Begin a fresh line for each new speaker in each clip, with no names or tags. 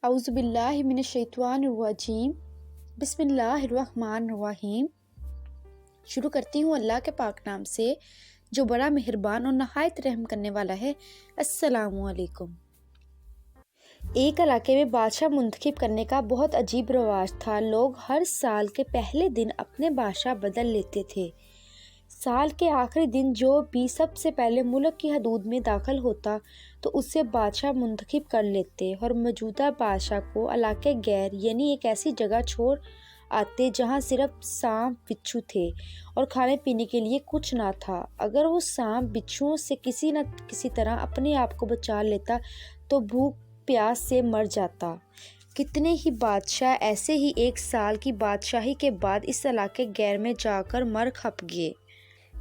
اعوذ باللہ من الشیطان الرجیم بسم اللہ الرحمن الرحیم۔ شروع کرتی ہوں اللہ کے پاک نام سے جو بڑا مہربان اور نہایت رحم کرنے والا ہے۔ السلام علیکم۔ ایک علاقے میں بادشاہ منتخب کرنے کا بہت عجیب رواج تھا۔ لوگ ہر سال کے پہلے دن اپنے بادشاہ بدل لیتے تھے۔ سال کے آخری دن جو بھی سب سے پہلے ملک کی حدود میں داخل ہوتا تو اسے بادشاہ منتخب کر لیتے اور موجودہ بادشاہ کو علاقے غیر یعنی ایک ایسی جگہ چھوڑ آتے جہاں صرف سانپ بچھو تھے اور کھانے پینے کے لیے کچھ نہ تھا۔ اگر وہ سانپ بچھوؤں سے کسی نہ کسی طرح اپنے آپ کو بچا لیتا تو بھوک پیاس سے مر جاتا۔ کتنے ہی بادشاہ ایسے ہی ایک سال کی بادشاہی کے بعد اس علاقے غیر میں جا کر مر کھپ گئے۔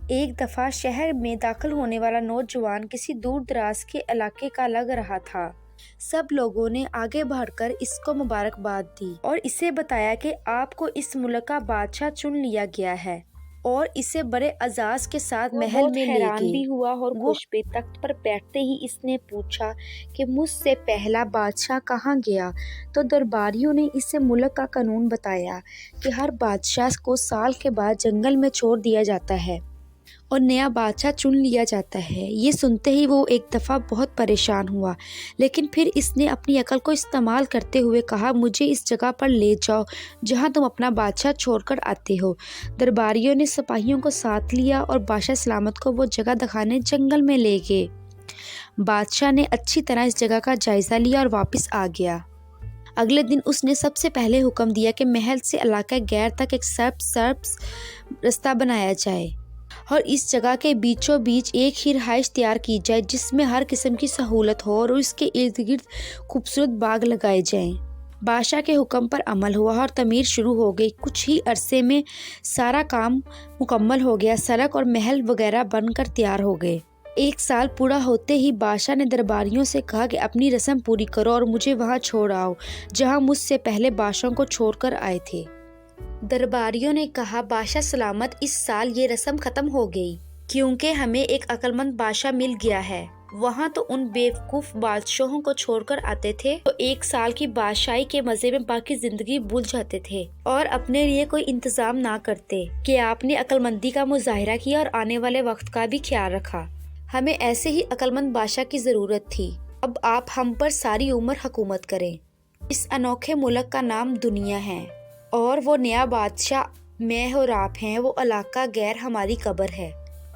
ایک دفعہ شہر میں داخل ہونے والا نوجوان کسی دور دراز کے علاقے کا لگ رہا تھا۔ سب لوگوں نے آگے بڑھ کر اس کو مبارکباد دی اور اسے بتایا کہ آپ کو اس ملک کا بادشاہ چن لیا گیا ہے اور اسے بڑے اعزاز کے ساتھ محل میں لے گئے۔ بھی ہوا اور خوش پہ تخت پر بیٹھتے ہی اس نے پوچھا کہ مجھ سے پہلا بادشاہ کہاں گیا؟ تو درباریوں نے اسے ملک کا قانون بتایا کہ ہر بادشاہ کو سال کے بعد جنگل میں چھوڑ دیا جاتا ہے اور نیا بادشاہ چن لیا جاتا ہے۔ یہ سنتے ہی وہ ایک دفعہ بہت پریشان ہوا، لیکن پھر اس نے اپنی عقل کو استعمال کرتے ہوئے کہا مجھے اس جگہ پر لے جاؤ جہاں تم اپنا بادشاہ چھوڑ کر آتے ہو۔ درباریوں نے سپاہیوں کو ساتھ لیا اور بادشاہ سلامت کو وہ جگہ دکھانے جنگل میں لے گئے۔ بادشاہ نے اچھی طرح اس جگہ کا جائزہ لیا اور واپس آ گیا۔ اگلے دن اس نے سب سے پہلے حکم دیا کہ محل سے علاقہ غیر تک ایک سرپس رستہ بنایا جائے اور اس جگہ کے بیچوں بیچ ایک ہی رہائش تیار کی جائے جس میں ہر قسم کی سہولت ہو اور اس کے ارد گرد خوبصورت باغ لگائے جائیں۔ بادشاہ کے حکم پر عمل ہوا اور تعمیر شروع ہو گئی۔ کچھ ہی عرصے میں سارا کام مکمل ہو گیا، سڑک اور محل وغیرہ بن کر تیار ہو گئے۔ ایک سال پورا ہوتے ہی بادشاہ نے درباریوں سے کہا کہ اپنی رسم پوری کرو اور مجھے وہاں چھوڑ آؤ جہاں مجھ سے پہلے بادشاہوں کو چھوڑ کر آئے تھے۔ درباریوں نے کہا بادشاہ سلامت اس سال یہ رسم ختم ہو گئی کیونکہ ہمیں ایک عقل مند بادشاہ مل گیا ہے۔ وہاں تو ان بیوقوف بادشاہوں کو چھوڑ کر آتے تھے تو ایک سال کی بادشاہی کے مزے میں باقی زندگی بھول جاتے تھے اور اپنے لیے کوئی انتظام نہ کرتے کہ آپ نے عقل مندی کا مظاہرہ کیا اور آنے والے وقت کا بھی خیال رکھا۔ ہمیں ایسے ہی عقل مند بادشاہ کی ضرورت تھی۔ اب آپ ہم پر ساری عمر حکومت کریں۔ اس انوکھے ملک کا نام دنیا ہے اور وہ نیا بادشاہ میں اور آپ ہیں، وہ علاقہ غیر ہماری قبر ہے۔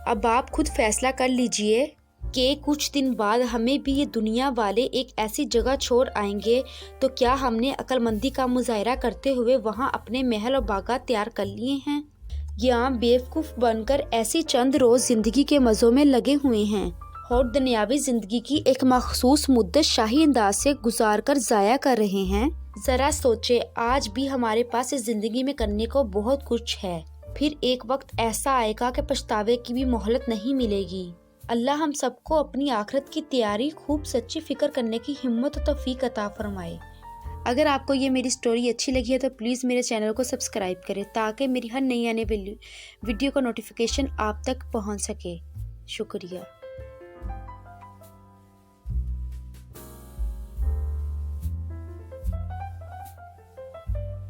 اب آپ خود فیصلہ کر لیجئے کہ کچھ دن بعد ہمیں بھی یہ دنیا والے ایک ایسی جگہ چھوڑ آئیں گے تو کیا ہم نے عقل مندی کا مظاہرہ کرتے ہوئے وہاں اپنے محل اور باغات تیار کر لیے ہیں یا بیوقوف بن کر ایسی چند روز زندگی کے مزوں میں لگے ہوئے ہیں اور دنیاوی زندگی کی ایک مخصوص مدت شاہی انداز سے گزار کر ضائع کر رہے ہیں؟ ذرا سوچے، آج بھی ہمارے پاس اس زندگی میں کرنے کو بہت کچھ ہے، پھر ایک وقت ایسا آئے گا کہ پچھتاوے کی بھی مہلت نہیں ملے گی۔ اللہ ہم سب کو اپنی آخرت کی تیاری خوب سچی فکر کرنے کی ہمت و توفیق عطا فرمائے۔ اگر آپ کو یہ میری سٹوری اچھی لگی ہے تو پلیز میرے چینل کو سبسکرائب کریں تاکہ میری ہر نئی آنے والی ویڈیو کا نوٹیفیکیشن آپ تک پہنچ سکے۔ شکریہ۔